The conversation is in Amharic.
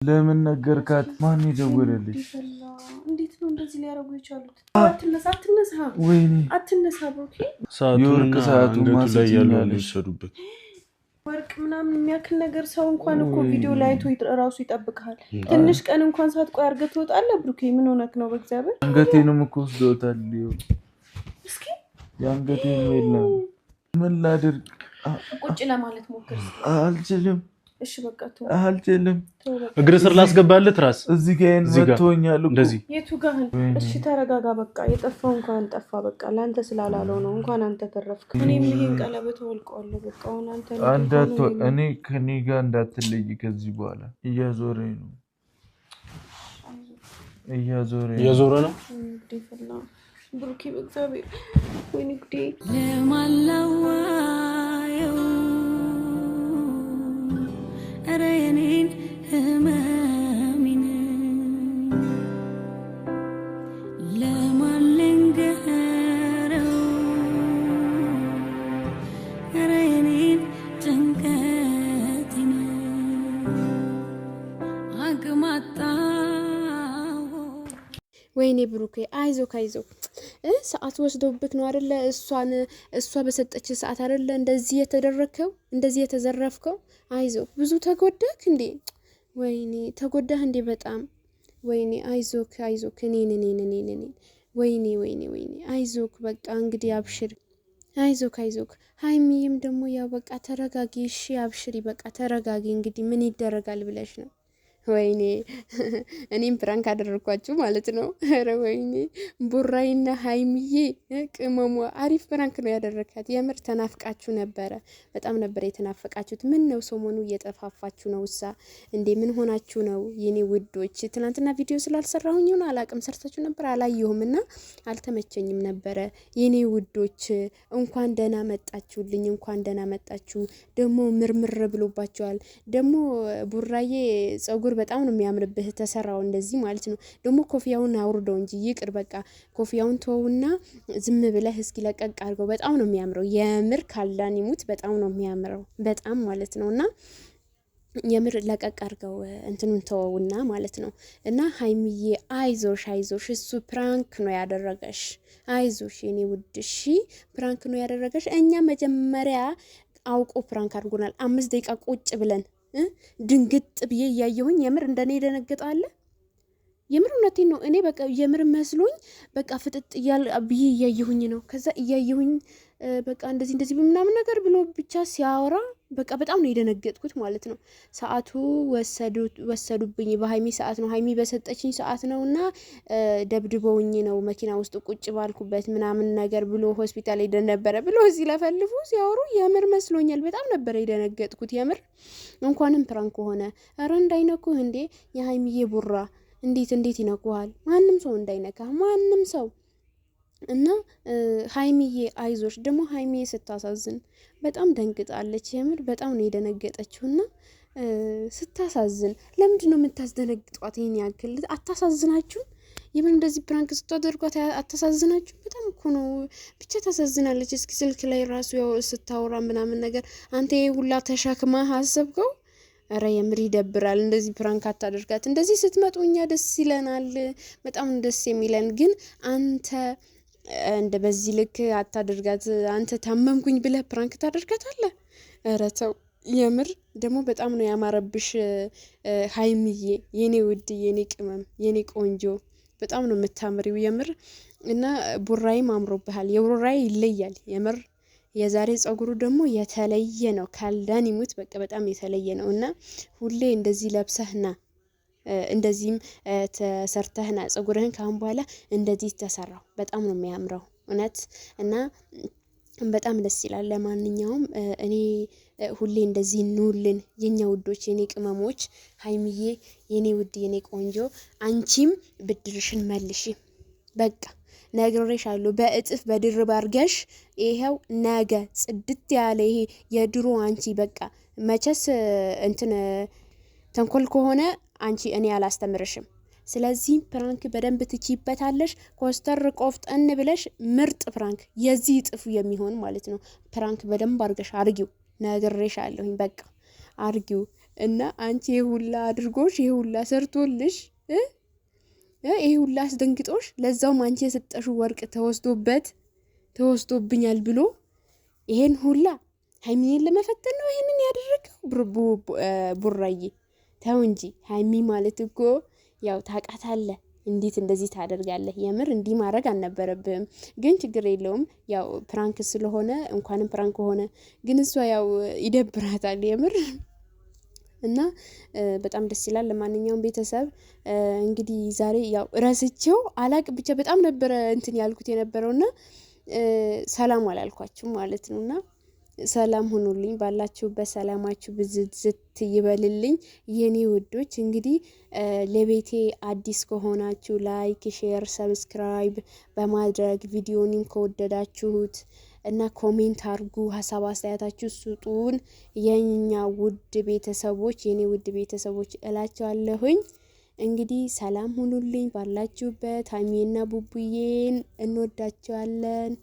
ለምን ነገርካት? ማን ይደውልልሽ? እንዴት ነው እንደዚህ ሊያረጉ የቻሉት? አትነሳ ወይኔ አትነሳ ብሩኬ። የወርቅ ሰዓቱ ላይ ያለው ይሰዱበት ወርቅ ምናምን የሚያክል ነገር ሰው እንኳን እኮ ቪዲዮ ላይ አይቶ ራሱ ይጠብቃል። ትንሽ ቀን እንኳን ሳትቆይ አድርገህ ትወጣለህ ብሩኬ። ምን ሆነክ ነው? በእግዚአብሔር አንገቴንም እኮ ወስዶታል። እስኪ የአንገቴን የለም። ምን ላድርግ? ቁጭ ለማለት ሞክር። አልችልም። እሺ በቃ ተው። አልችልም። እግር ስር ላስገባልህ ትራስ እዚህ ጋር መጥቶኛል እኮ እንደዚህ። የቱ ጋር? እሺ ተረጋጋ በቃ። የጠፋው እንኳን ጠፋ በቃ። ለአንተ ስላላለው ነው። እንኳን አንተ ተረፍክ። እኔም ይሄን ቀለበት ወልቀዋለሁ በቃ። እኔ ከኔ ጋር እንዳትለይ ከዚህ በኋላ። እያዞረኝ ነው እያዞረ ነው ብሩኬ። በእግዚአብሔር ወይኔ ጉዴ። ረየኔን ህመሚን ለማን ልንገረው? ረየኔን ጭንቀቴን አቅማጣው። ወይኔ ብሩኬ አይዞክ ሰዓት ወስዶብክ ነው አይደለ? እሷ በሰጠች ሰዓት አይደለ እንደዚህ የተደረከው እንደዚህ የተዘረፍከው? አይዞክ። ብዙ ተጎዳክ እንዴ? ወይኔ ተጎዳህ እንዴ? በጣም ወይኔ። አይዞክ እኔ ወይኔ አይዞክ። በቃ እንግዲህ አብሽር። አይዞክ ሀይሚዬም ደግሞ ያው በቃ ተረጋጊ። እሺ አብሽሪ በቃ ተረጋጊ። እንግዲህ ምን ይደረጋል ብለሽ ነው? ወይኔ እኔም ፕራንክ አደረኳችሁ ማለት ነው። ኧረ ወይኔ ቡራይና ሀይሚዬ ቅመሙ አሪፍ ፕራንክ ነው ያደረካት። የምር ተናፍቃችሁ ነበረ። በጣም ነበር የተናፈቃችሁት። ምን ነው ሰሞኑ እየጠፋፋችሁ ነው? እሳ እንዴ ምን ሆናችሁ ነው የኔ ውዶች? ትናንትና ቪዲዮ ስላልሰራሁኝ ነው አላቅም። ሰርታችሁ ነበር አላየሁም እና አልተመቸኝም ነበረ የኔ ውዶች። እንኳን ደህና መጣችሁልኝ። እንኳን ደህና መጣችሁ። ደግሞ ምርምር ብሎባችኋል። ደግሞ ቡራዬ ጸጉር በጣም ነው የሚያምርብህ ተሰራው እንደዚህ ማለት ነው። ደግሞ ኮፊያውን አውርደው እንጂ ይቅር በቃ ኮፊያውን ተውና ዝም ብለህ እስኪ ለቀቅ አድርገው። በጣም ነው የሚያምረው የምር ካላን ይሙት በጣም ነው የሚያምረው በጣም ማለት ነውና የምር ለቀቅ አድርገው እንትኑን ተወውና ማለት ነው። እና ሀይሚዬ አይዞሽ እሱ ፕራንክ ነው ያደረገሽ። አይዞሽ የኔ ውድ እሺ ፕራንክ ነው ያደረገሽ። እኛ መጀመሪያ አውቆ ፕራንክ አድርጎናል። 5 ደቂቃ ቁጭ ብለን ድንግጥ ብዬ እያየሁኝ የምር እንደኔ ደነገጣለ። የምር እውነቴን ነው። እኔ በቃ የምር መስሎኝ በቃ ፍጥጥ ብዬ እያየሁኝ ነው። ከዛ እያየሁኝ በቃ እንደዚህ ምናምን ነገር ብሎ ብቻ ሲያወራ በቃ በጣም ነው የደነገጥኩት ማለት ነው። ሰዓቱ ወሰዱብኝ። በሀይሚ ሰዓት ነው ሀይሚ በሰጠችኝ ሰዓት ነውና ደብድበውኝ ነው መኪና ውስጥ ቁጭ ባልኩበት ምናምን ነገር ብሎ ሆስፒታል ሄደን ነበረ ብሎ እዚህ ለፈልፉ ሲያወሩ የምር መስሎኛል። በጣም ነበር የደነገጥኩት የምር። እንኳንም ፕራንክ ሆነ። ኧረ እንዳይነኩህ እንዴ የሀይሚዬ ቡራ እንዴት ይነኩሃል? ማንም ሰው እንዳይነካ ማንም ሰው እና ሀይሚዬ አይዞሽ። ደግሞ ሀይሚዬ ስታሳዝን በጣም ደንግጣለች የምር በጣም ነው የደነገጠችውና ስታሳዝን። ለምንድን ነው የምታስደነግጧት? ይሄን ያክል አታሳዝናችሁም? የምን እንደዚህ ፕራንክ ስታደርጓት አታሳዝናችሁ? በጣም እኮ ነው ብቻ ታሳዝናለች። እስኪ ስልክ ላይ ራሱ ያው ስታወራ ምናምን ነገር አንተ ሁላ ተሸክማ አሰብከው። ኧረ የምር ይደብራል። እንደዚህ ፕራንክ አታደርጋት። እንደዚህ ስትመጡ እኛ ደስ ይለናል፣ በጣም ደስ የሚለን ግን አንተ እንደ በዚህ ልክ አታደርጋት። አንተ ታመምኩኝ ብለህ ፕራንክ ታደርጋታለህ? ኧረ ተው የምር ደግሞ በጣም ነው ያማረብሽ ሀይሚዬ የኔ ውድ የኔ ቅመም የኔ ቆንጆ በጣም ነው የምታምሪው የምር። እና ቡራይም አምሮብሃል። የቡራይ ይለያል የምር። የዛሬ ጸጉሩ ደግሞ የተለየ ነው። ካልዳን ይሙት በቃ በጣም የተለየ ነው። እና ሁሌ እንደዚህ ለብሰህና እንደዚህም ተሰርተህና ጸጉርህን ካሁን በኋላ እንደዚህ ተሰራው በጣም ነው የሚያምረው እውነት። እና በጣም ደስ ይላል። ለማንኛውም እኔ ሁሌ እንደዚህ ኑልን የኛ ውዶች የኔ ቅመሞች። ሀይሚዬ የኔ ውድ የኔ ቆንጆ አንቺም ብድርሽን መልሺ በቃ ነግሬሻለሁ። በእጥፍ በድርብ አድርገሽ ይሄው ነገ ጽድት ያለ ይሄ የድሮ አንቺ በቃ መቸስ እንትን ተንኮል ከሆነ አንቺ እኔ አላስተምርሽም። ስለዚህ ፕራንክ በደንብ ትቺበታለሽ። ኮስተር ቆፍጠን ብለሽ ምርጥ ፕራንክ የዚህ ጥፉ የሚሆን ማለት ነው ፕራንክ በደንብ አድርገሽ አርጊው። ነግሬሻለሁኝ በቃ አርጊው። እና አንቺ ይሁላ አድርጎሽ ይሁላ ሰርቶልሽ ይሁላ አስደንግጦሽ ለዛውም አንቺ የሰጠሽው ወርቅ ተወስዶብኛል ብሎ ይሄን ሁላ ሃይሚን ለመፈተን ነው ይሄንን ያደረገው። ቡራዬ ተው እንጂ ሃይሚ ማለት እኮ ያው ታውቃታለህ፣ እንዴት እንደዚህ ታደርጋለህ? የምር እንዲህ ማድረግ አልነበረብህም። ግን ችግር የለውም ያው ፕራንክ ስለሆነ እንኳንም ፕራንክ ሆነ። ግን እሷ ያው ይደብራታል የምር እና በጣም ደስ ይላል። ለማንኛውም ቤተሰብ እንግዲህ ዛሬ ያው ረስቼው አላቅ ብቻ በጣም ነበረ እንትን ያልኩት የነበረውና ሰላም አላልኳችሁ ማለት ነውና ሰላም ሁኑልኝ። ባላችሁበት ሰላማችሁ ብዝት ይበልልኝ የኔ ውዶች። እንግዲህ ለቤቴ አዲስ ከሆናችሁ ላይክ፣ ሼር፣ ሰብስክራይብ በማድረግ ቪዲዮውን ከወደዳችሁት እና ኮሜንት አርጉ፣ ሀሳብ አስተያየታችሁ ስጡን። የኛ ውድ ቤተሰቦች የኔ ውድ ቤተሰቦች እላችኋለሁኝ። እንግዲህ ሰላም ሁኑልኝ ባላችሁበት። ሃይሚና ቡቡዬን እንወዳቸዋለን።